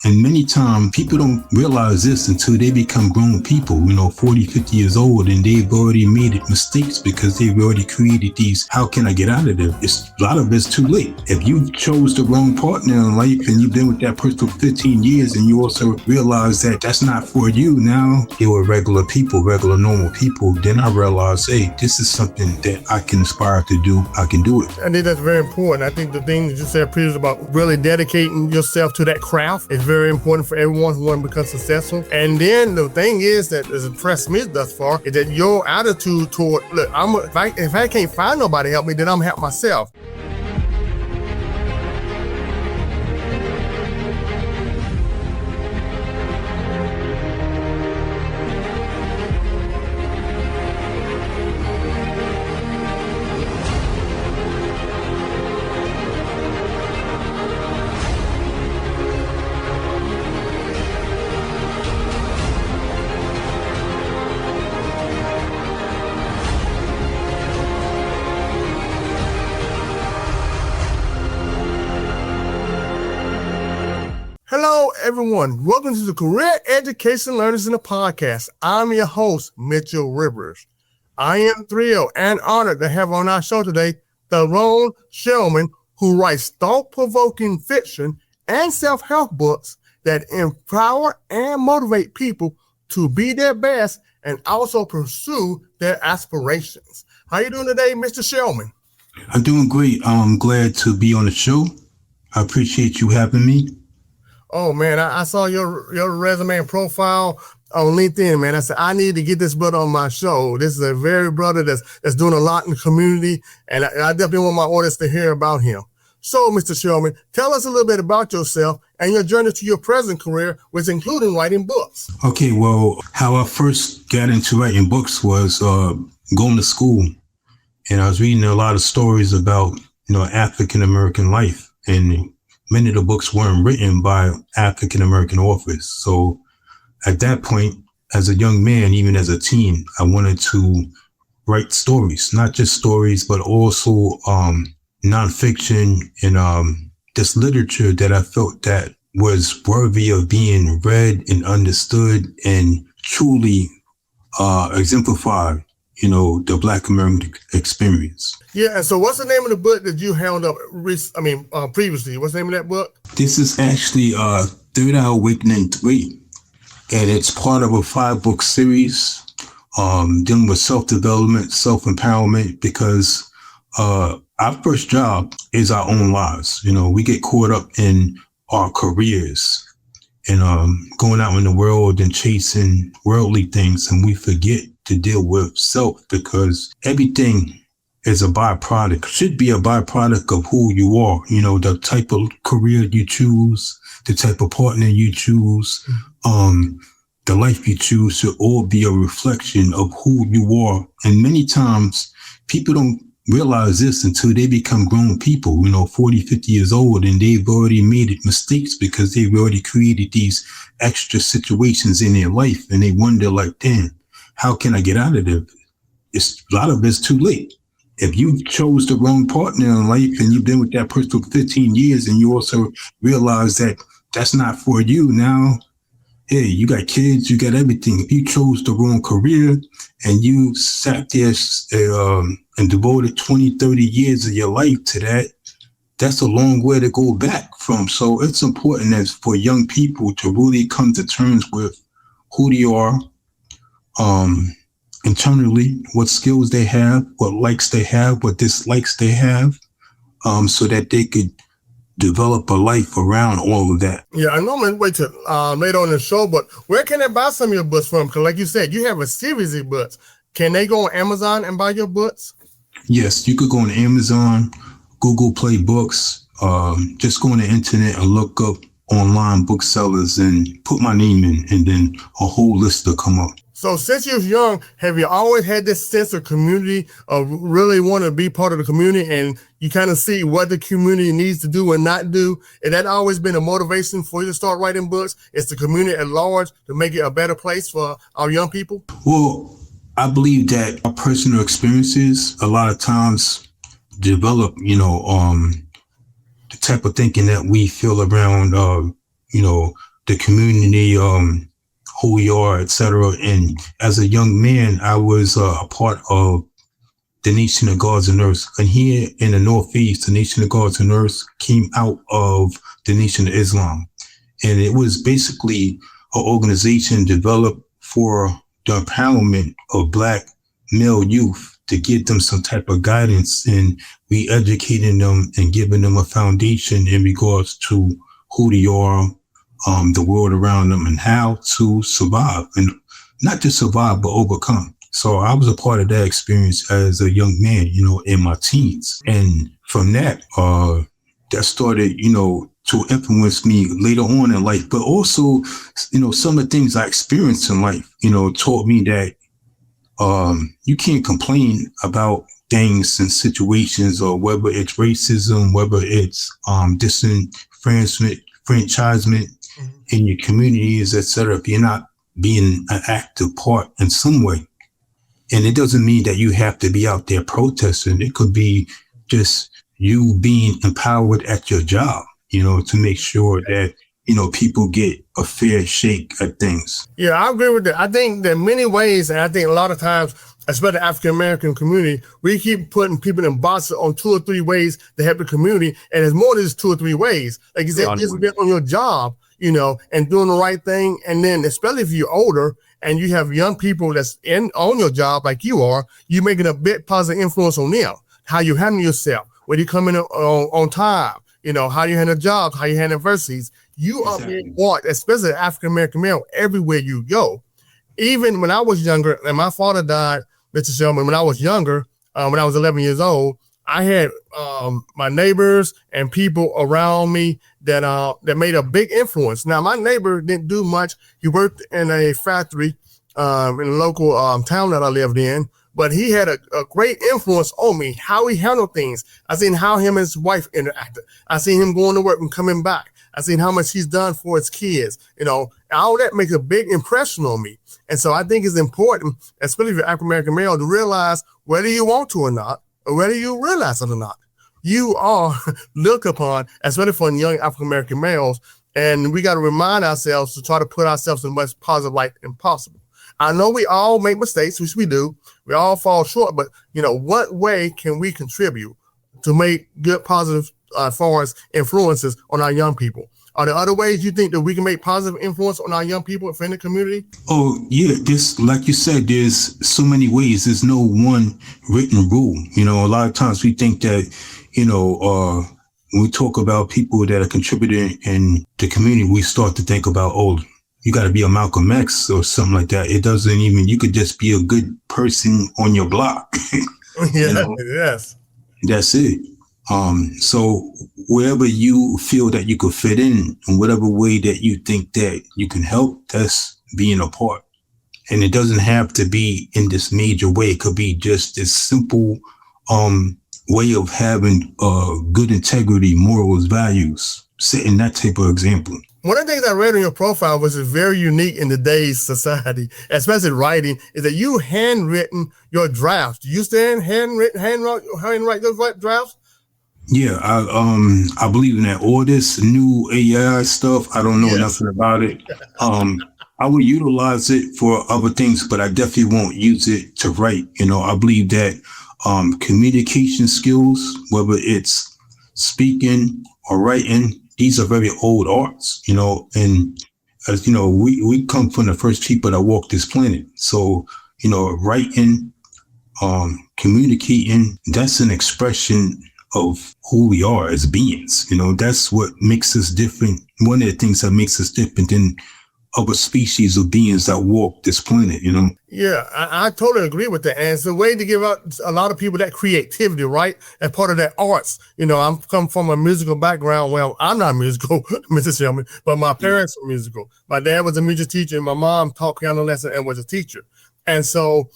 And many times people don't realize this until they become grown people, 40, 50 years old, and they've already made mistakes because they've already created these, how can I get out of there? A lot of it's too late. If you chose the wrong partner in life and you've been with that person for 15 years and you also realize that that's not for you, now they were regular people, regular normal people, then I realized, hey, this is something that I can aspire to do. I can do it. I think that's very important. I think the thing that you said previously about really dedicating yourself to that craft is very important for everyone who wants to become successful. And then the thing is that has impressed me thus far is that your attitude toward, look, if I can't find nobody to help me, then I'm gonna help myself. Hello, everyone. Welcome to the Career Education Learners in the Podcast. I'm your host, Mitchell Rivers. I am thrilled and honored to have on our show today, Tyrone Shelman, who writes thought-provoking fiction and self-help books that empower and motivate people to be their best and also pursue their aspirations. How you doing today, Mr. Shelman? I'm doing great. I'm glad to be on the show. I appreciate you having me. Oh, man, I saw your resume and profile on LinkedIn, man. I said, I need to get this brother on my show. This is a very brother that's doing a lot in the community, and I definitely want my audience to hear about him. So, Mr. Shelman, tell us a little bit about yourself and your journey to your present career, which including writing books. Okay, well, how I first got into writing books was going to school, and I was reading a lot of stories about, African-American life, and many of the books weren't written by African-American authors. So at that point, as a young man, even as a teen, I wanted to write stories, not just stories, but also nonfiction and this literature that I felt that was worthy of being read and understood and truly exemplified, the Black American experience. Yeah, and so what's the name of the book that you held up previously? What's the name of that book? This is actually Third Eye Awakening 3, and it's part of a 5-book series dealing with self-development, self-empowerment, because our first job is our own lives. We get caught up in our careers and going out in the world and chasing worldly things, and we forget to deal with self, because everything is a byproduct, should be a byproduct of who you are. The type of career you choose, the type of partner you choose, the life you choose should all be a reflection of who you are. And many times people don't realize this until they become grown people, 40, 50 years old, and they've already made mistakes because they've already created these extra situations in their life. And they wonder, like, damn, how can I get out of there? A lot of it's too late. If you chose the wrong partner in life and you've been with that person for 15 years and you also realize that that's not for you, now, hey, you got kids, you got everything. If you chose the wrong career and you sat there and devoted 20, 30 years of your life to that, that's a long way to go back from. So it's important as for young people to really come to terms with who they are, internally, what skills they have, what likes they have, what dislikes they have, so that they could develop a life around all of that. Yeah, I normally wait till later on in the show, but where can they buy some of your books from? Because like you said, you have a series of books. Can they go on Amazon and buy your books? Yes, you could go on Amazon, Google Play Books, just go on the internet and look up online booksellers and put my name in, and then a whole list will come up. So since you was young, have you always had this sense of community, of really want to be part of the community, and you kind of see what the community needs to do and not do? And that always been a motivation for you to start writing books? It's the community at large to make it a better place for our young people? Well, I believe that our personal experiences a lot of times develop, the type of thinking that we feel around, the community, who we are, etc. And as a young man, I was a part of the Nation of Guards and Nurses. And here in the Northeast, the Nation of Guards and Nurses came out of the Nation of Islam. And it was basically an organization developed for the empowerment of Black male youth to give them some type of guidance in re-educating them and giving them a foundation in regards to who they are, the world around them, and how to survive, and not just survive, but overcome. So I was a part of that experience as a young man, in my teens. And from that, that started, to influence me later on in life. But also, some of the things I experienced in life, taught me that you can't complain about things and situations, or whether it's racism, whether it's disenfranchisement in your communities, etc., if you're not being an active part in some way. And it doesn't mean that you have to be out there protesting. It could be just you being empowered at your job, to make sure that, people get a fair shake at things. Yeah, I agree with that. I think there are many ways, and I think a lot of times, especially the African-American community, we keep putting people in boxes on 2 or 3 ways to help the community. And it's more than just 2 or 3 ways. Like you said, just being on your job, and doing the right thing. And then, especially if you're older and you have young people that's on your job like you are, you're making a big positive influence on them. How you handle yourself, whether you come in on time, how you handle jobs, how you handle adversities. You are being watched, especially African-American male, everywhere you go. Even when I was younger, and my father died, Mr. Shelman, when I was younger, when I was 11 years old, I had my neighbors and people around me that made a big influence. Now, my neighbor didn't do much. He worked in a factory in a local town that I lived in, but he had a great influence on me, how he handled things. I seen how him and his wife interacted. I seen him going to work and coming back. I seen how much he's done for his kids. All that makes a big impression on me. And so I think it's important, especially if you're African-American male, to realize whether you want to or not, or whether you realize it or not, you are looked upon, especially for young African-American males. And we got to remind ourselves to try to put ourselves in the most positive light as possible. I know we all make mistakes, which we do. We all fall short, but what way can we contribute to make good, positive, as far as influences on our young people? Are there other ways you think that we can make positive influence on our young people in the community? Oh, yeah. Like you said, there's so many ways. There's no one written rule. A lot of times we think that, when we talk about people that are contributing in the community, we start to think about, you got to be a Malcolm X or something like that. It doesn't even, you could just be a good person on your block. Yes. That's it. So wherever you feel that you could fit in whatever way that you think that you can help, that's being a part. And it doesn't have to be in this major way. It could be just this simple way of having good integrity, morals, values, setting that type of example. One of the things I read on your profile, which is very unique in today's society, especially writing, is that you handwritten your drafts. Do you still handwrite those drafts? Yeah, I believe in that. All this new AI stuff, I don't know nothing about it. I will utilize it for other things, but I definitely won't use it to write. I believe that communication skills, whether it's speaking or writing, these are very old arts, and as we come from the first people that walked this planet. So, writing, communicating, that's an expression of who we are as beings. That's what makes us different. One of the things that makes us different than other species of beings that walk this planet, Yeah, I totally agree with that. And it's a way to give out a lot of people that creativity, right? And part of that arts. I'm come from a musical background. Well, I'm not musical, Mr. Shelman, but my parents were musical. My dad was a music teacher and my mom taught piano lesson and was a teacher. And so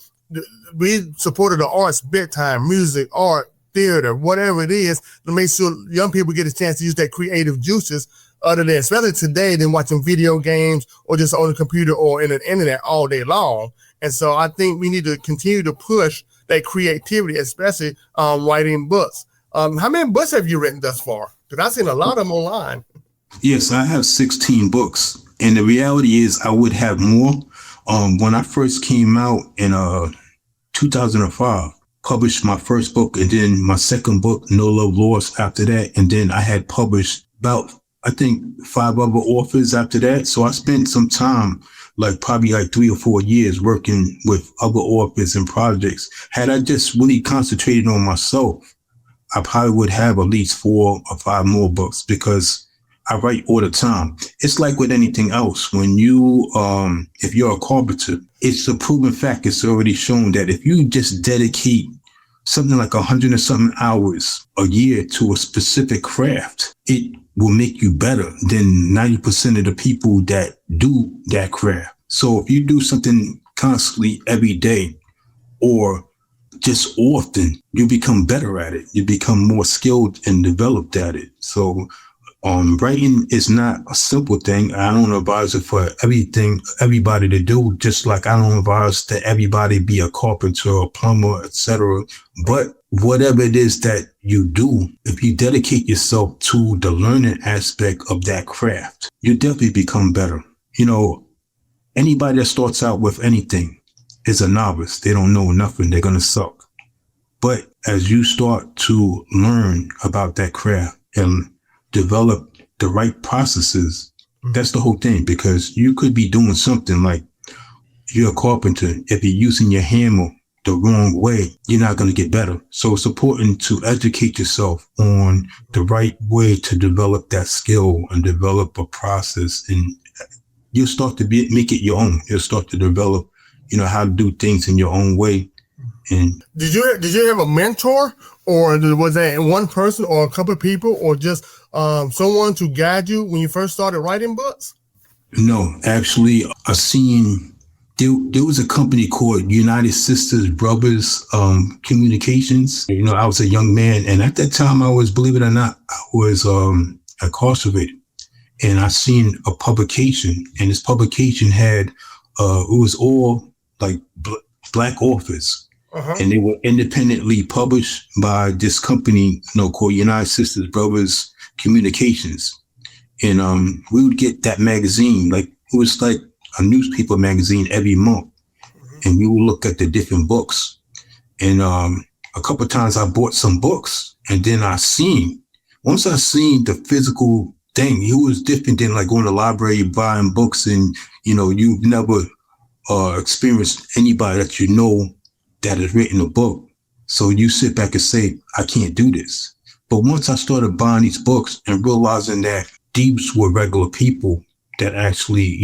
we supported the arts big time, music, art, theater, whatever it is, to make sure young people get a chance to use their creative juices other than, especially today, than watching video games or just on the computer or in the internet all day long. And so I think we need to continue to push that creativity, especially writing books. How many books have you written thus far? Because I've seen a lot of them online. Yes, I have 16 books. And the reality is I would have more. When I first came out in 2005, published my first book and then my second book, No Love Lost, after that. And then I had published about, I think, 5 other authors after that. So I spent some time, like probably like 3 or 4 years working with other authors and projects. Had I just really concentrated on myself, I probably would have at least 4 or 5 more books because I write all the time. It's like with anything else. When you, if you're a carpenter, it's a proven fact. It's already shown that if you just dedicate something like 100 and something hours a year to a specific craft, it will make you better than 90% of the people that do that craft. So if you do something constantly every day or just often, you become better at it. You become more skilled and developed at it. So writing is not a simple thing. I don't advise it for everybody to do, just like I don't advise that everybody be a carpenter or plumber, etc. But whatever it is that you do, if you dedicate yourself to the learning aspect of that craft, you definitely become better. You know, anybody that starts out with anything is a novice. They don't know nothing. They're going to suck. But as you start to learn about that craft and develop the right processes, that's the whole thing, because you could be doing something like you're a carpenter. If you're using your hammer the wrong way, you're not going to get better. So it's important to educate yourself on the right way to develop that skill and develop a process, and you'll start to make it your own. You'll start to develop, how to do things in your own way. And did you have a mentor, or was that one person or a couple of people, or just someone to guide you when you first started writing books? No, actually, I seen there was a company called United Sisters Brothers Communications. I was a young man, and at that time, I was, believe it or not, I was incarcerated, and I seen a publication, and this publication had it was all like Black authors. Uh-huh. And they were independently published by this company, called United Sisters Brothers Communications. And we would get that magazine, like it was like a newspaper magazine every month. Mm-hmm. And we would look at the different books. And a couple of times I bought some books, and then once I seen the physical thing, it was different than like going to the library buying books, and you've never experienced anybody that that has written a book. So you sit back and say, I can't do this. But once I started buying these books and realizing that these were regular people that actually,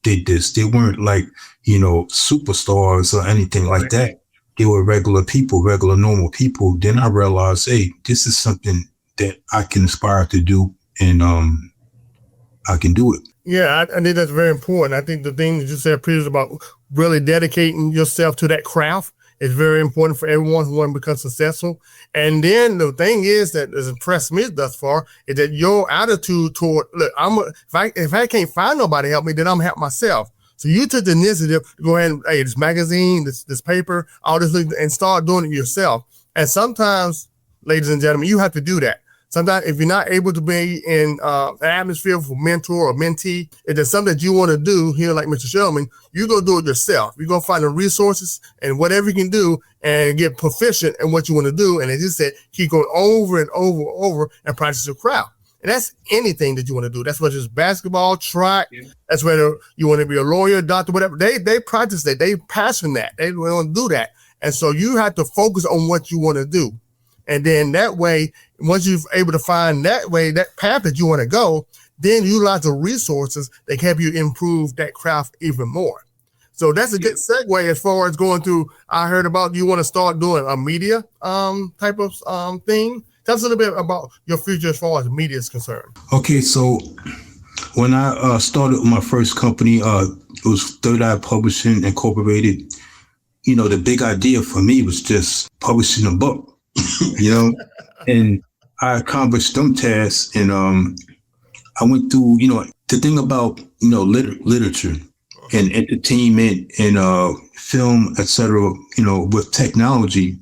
did this, they weren't like, superstars or anything like that. They were regular people, regular, normal people. Then I realized, hey, this is something that I can aspire to do, and I can do it. Yeah, I think that's very important. I think the thing that you said previously about really dedicating yourself to that craft is very important for everyone who wants to become successful. And then the thing is that has impressed me thus far is that your attitude toward, look, if I can't find nobody to help me, then I'm gonna help myself. So you took the initiative to go ahead and, hey, this magazine, this paper, all this, and start doing it yourself. And sometimes, ladies and gentlemen, you have to do that. Sometimes if you're not able to be in an atmosphere for mentor or mentee, if there's something that you want to do here, like Mr. Shelman, you're going to do it yourself. You're going to find the resources and whatever you can do and get proficient in what you want to do. And as you said, keep going over and over and over and practice your craft. And that's anything that you want to do. That's whether it's basketball, track, that's whether you want to be a lawyer, doctor, whatever. They practice that. They passion that. They want to do that. And so you have to focus on what you want to do. And then that way, once you're able to find that way, that path that you want to go, then utilize the resources that can help you improve that craft even more. So that's a good segue as far as going through. I heard about you want to start doing a media type of thing. Tell us a little bit about your future as far as media is concerned. Okay, so when I started my first company, it was Third Eye Publishing Incorporated. The big idea for me was just publishing a book. And I accomplished some tasks, and I went through, the thing about, literature and entertainment and film, etc., with technology,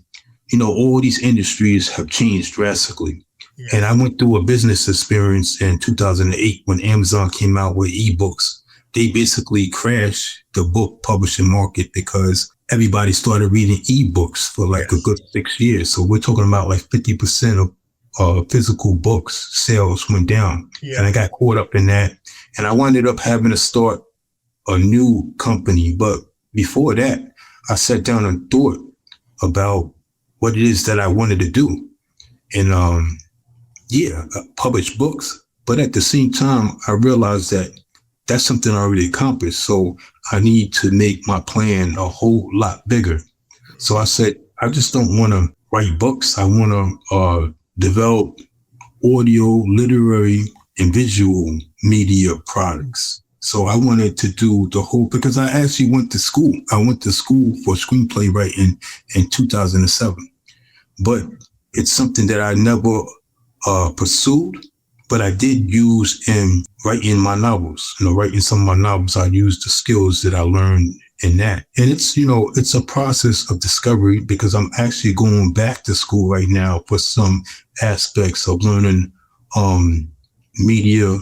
all these industries have changed drastically. Yeah. And I went through a business experience in 2008 when Amazon came out with ebooks. They basically crashed the book publishing market because everybody started reading ebooks for like a good 6 years. So we're talking about like 50% of physical books sales went down. Yeah. And I got caught up in that. And I wound up having to start a new company. But before that, I sat down and thought about what it is that I wanted to do. And publish books. But at the same time, I realized that that's something I already accomplished. So I need to make my plan a whole lot bigger. So I said, I just don't want to write books. I want to develop audio, literary, and visual media products. So I wanted to do the whole, because I actually went to school. I went to school for screenplay writing in 2007. But it's something that I never pursued, but I did use in writing my novels. Writing some of my novels, I used the skills that I learned in that. And it's a process of discovery because I'm actually going back to school right now for some aspects of learning media.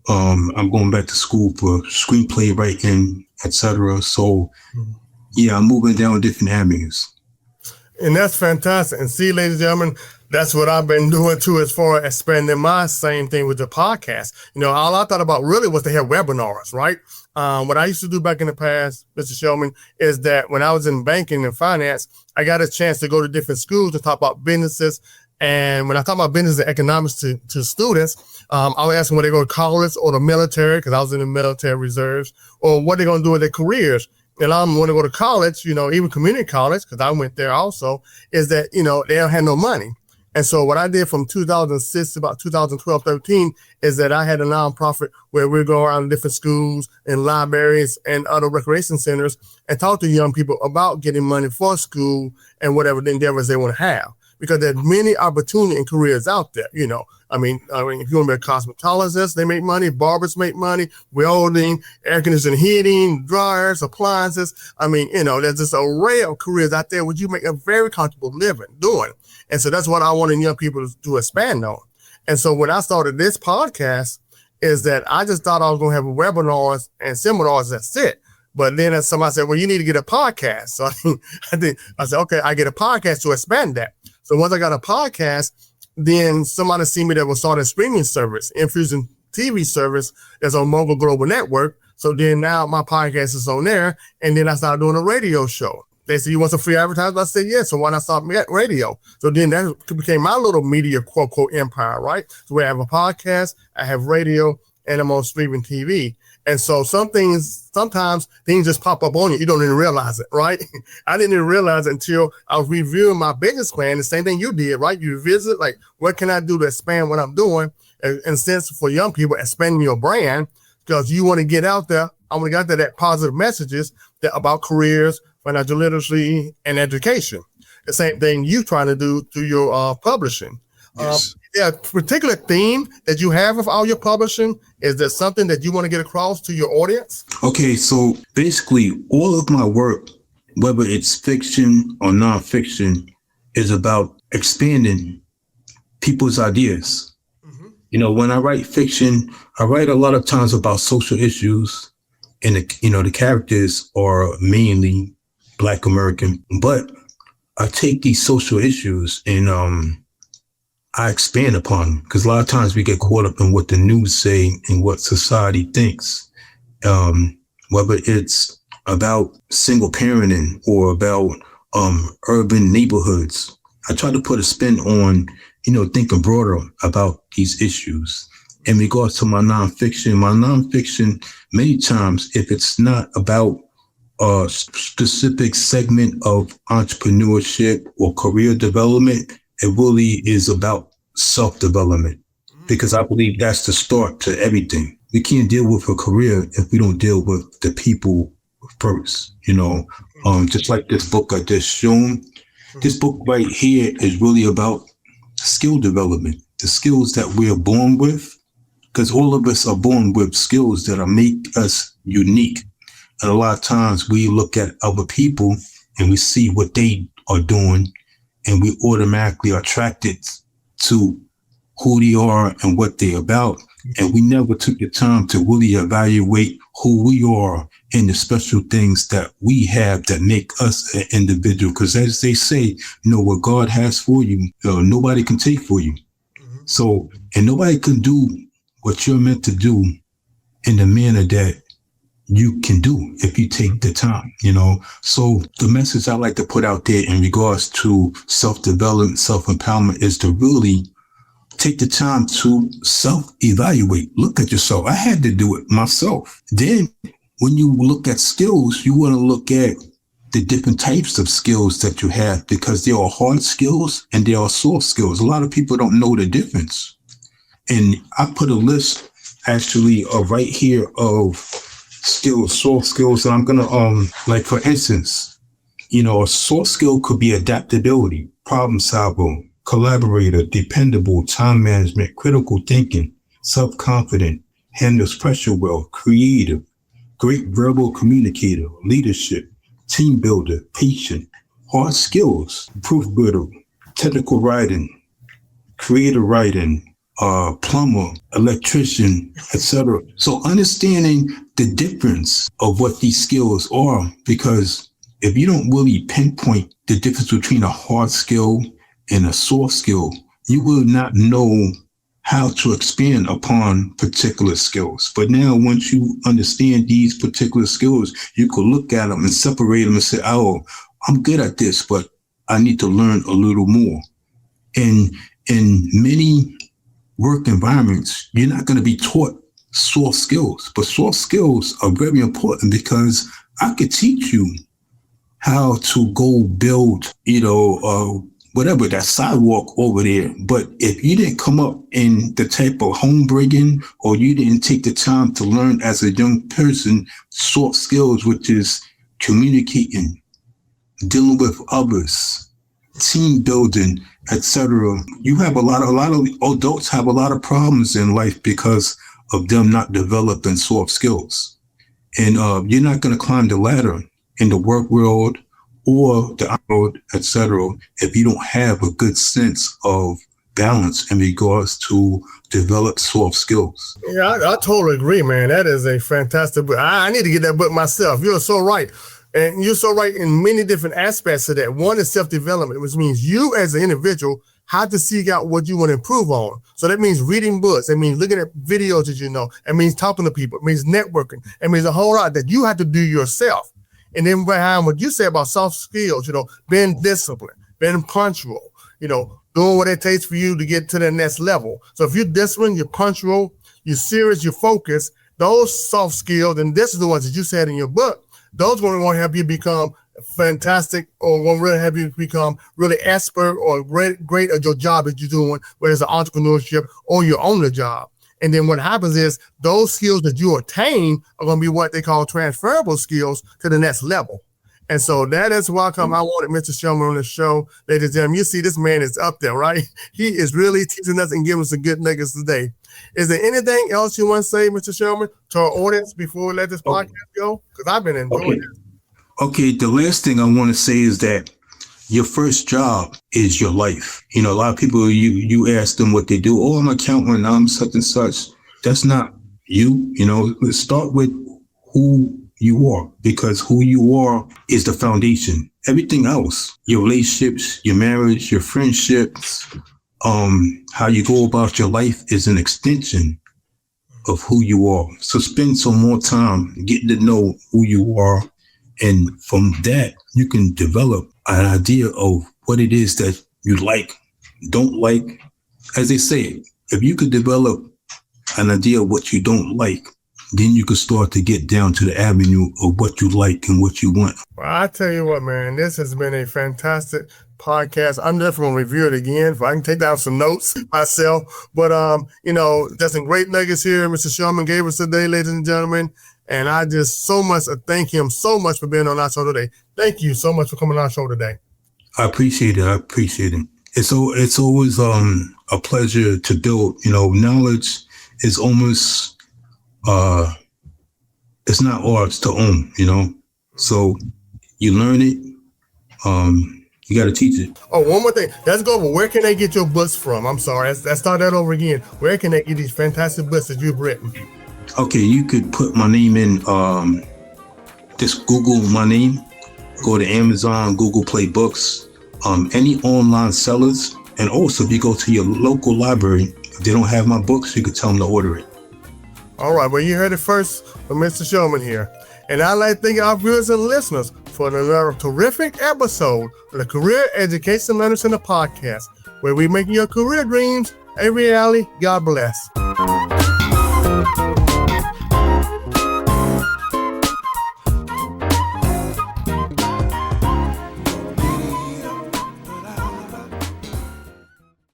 I'm going back to school for screenplay writing, etc. So I'm moving down different avenues. And that's fantastic. And see, ladies and gentlemen, that's what I've been doing too, as far as expanding my same thing with the podcast. All I thought about really was to have webinars, right? What I used to do back in the past, Mr. Shelman, is that when I was in banking and finance, I got a chance to go to different schools to talk about businesses. And when I talk about business and economics to students, I would ask them whether they go to college or the military, because I was in the military reserves, or what they're going to do with their careers. And I'm going to go to college, even community college, because I went there also, is that, they don't have no money. And so what I did from 2006 to about 2012, 13 is that I had a nonprofit where we go around to different schools and libraries and other recreation centers and talk to young people about getting money for school and whatever the endeavors they want to have. Because there's many opportunity and careers out there, I mean, if you want to be a cosmetologist, they make money. Barbers make money. Welding, air conditioning, heating, dryers, appliances. I mean, there's this array of careers out there which you make a very comfortable living doing. And so that's what I want young people to expand on. And so when I started this podcast, is that I just thought I was going to have webinars and seminars. That's it. But then somebody said, well, you need to get a podcast. So I said, okay, I get a podcast to expand that. So once I got a podcast, then somebody seen me that was starting a streaming service, Infusion TV service that's on Mogul Global Network. So then now my podcast is on there. And then I started doing a radio show. They said, you want some free advertising? I said, yeah. So why not start radio? So then that became my little media quote, quote, empire, right? So we have a podcast, I have radio, and I'm on streaming TV. And so sometimes things just pop up on you. You don't even realize it, right? I didn't even realize it until I was reviewing my business plan. The same thing you did, right? You visit, like, what can I do to expand what I'm doing? And in a sense, for young people, expanding your brand, because you want to get out there. I want to get out there that positive messages about careers, financial literacy, and education. The same thing you trying to do through your publishing. Yes. Particular theme that you have with all your publishing, is there something that you want to get across to your audience? Okay, so basically all of my work, whether it's fiction or nonfiction, is about expanding people's ideas. Mm-hmm. When I write fiction, I write a lot of times about social issues, and the characters are mainly Black American, but I take these social issues and I expand upon them, because a lot of times we get caught up in what the news say and what society thinks, whether it's about single parenting or about urban neighborhoods. I try to put a spin on, thinking broader about these issues. In regards to my nonfiction, many times, if it's not about a specific segment of entrepreneurship or career development, it really is about self-development, because I believe that's the start to everything. We can't deal with a career if we don't deal with the people first, just like this book I just shown. This book right here is really about skill development, the skills that we are born with, because all of us are born with skills that make us unique. And a lot of times we look at other people and we see what they are doing, and we automatically are attracted to who they are and what they're about. And we never took the time to really evaluate who we are and the special things that we have that make us an individual. Because as they say, what God has for you, nobody can take for you. So, and nobody can do what you're meant to do in the manner that you can do if you take the time, So the message I like to put out there in regards to self-development, self-empowerment is to really take the time to self-evaluate. Look at yourself. I had to do it myself. Then when you look at skills, you want to look at the different types of skills that you have, because there are hard skills and there are soft skills. A lot of people don't know the difference. And I put a list actually right here of skills, soft skills. And I'm going to, like, for instance, a soft skill could be adaptability, problem solver, collaborator, dependable, time management, critical thinking, self-confident, handles pressure well, creative, great verbal communicator, leadership, team builder, patient. Hard skills, proofreader, technical writing, creative writing, plumber, electrician, etc. So understanding the difference of what these skills are, because if you don't really pinpoint the difference between a hard skill and a soft skill, you will not know how to expand upon particular skills. But now, once you understand these particular skills, you can look at them and separate them and say, oh, I'm good at this, but I need to learn a little more. And in many work environments, you're not going to be taught soft skills, but soft skills are very important, because I could teach you how to go build, whatever, that sidewalk over there. But if you didn't come up in the type of home bringing, or you didn't take the time to learn as a young person soft skills, which is communicating, dealing with others, team building, etc., you have a lot of adults have a lot of problems in life because of them not developing soft skills. And you're not going to climb the ladder in the work world or the world, etc., if you don't have a good sense of balance in regards to develop soft skills. Yeah, I totally agree, man. That is a fantastic book. I need to get that book myself. You're so right. And you're so right in many different aspects of that. One is self-development, which means you as an individual have to seek out what you want to improve on. So that means reading books. It means looking at videos that you know. It means talking to people. It means networking. It means a whole lot that you have to do yourself. And then behind what you say about soft skills, being disciplined, being punctual, doing what it takes for you to get to the next level. So if you're disciplined, you're punctual, you're serious, you're focused, those soft skills, and this is the ones that you said in your book, those going to help you become fantastic, or will really help you become really expert or great at your job that you're doing, whether it's an entrepreneurship or you own a job. And then what happens is those skills that you attain are going to be what they call transferable skills to the next level. And so that is why I wanted Mr. Shelman on the show. Ladies and gentlemen, you see this man is up there, right? He is really teaching us and giving us some good nuggets today. Is there anything else you want to say, Mr. Shelman, to our audience before we let this podcast go? Because I've been enjoying it. Okay, the last thing I want to say is that your first job is your life. A lot of people, you ask them what they do. Oh, I'm an accountant, I'm such and such. That's not you. Let's start with who you are, because who you are is the foundation. Everything else, your relationships, your marriage, your friendships, how you go about your life is an extension of who you are. So spend some more time getting to know who you are. And from that, you can develop an idea of what it is that you like, don't like. As they say, if you could develop an idea of what you don't like, then you can start to get down to the avenue of what you like and what you want. Well, I tell you what, man, this has been a fantastic podcast. I'm definitely going to review it again if I can take down some notes myself. But, there's some great nuggets here Mr. Shelman gave us today, ladies and gentlemen. And I just so much thank him so much for being on our show today. Thank you so much for coming on our show today. I appreciate it. It's always a pleasure to build. Knowledge is almost it's not ours to own. So you learn it, You got to teach it. Oh, one more thing. Let's go over. Where can they get your books from? I'm sorry. Let's start that over again. Where can they get these fantastic books that you've written? Okay, you could put my name in, just Google my name, go to Amazon, Google Play Books, any online sellers. And also, if you go to your local library, if they don't have my books, you could tell them to order it. All right, well, you heard it first from Mr. Shelman here. And I'd like to thank our viewers and listeners for another terrific episode of the Career Education Learning Center podcast, where we make your career dreams a reality. God bless.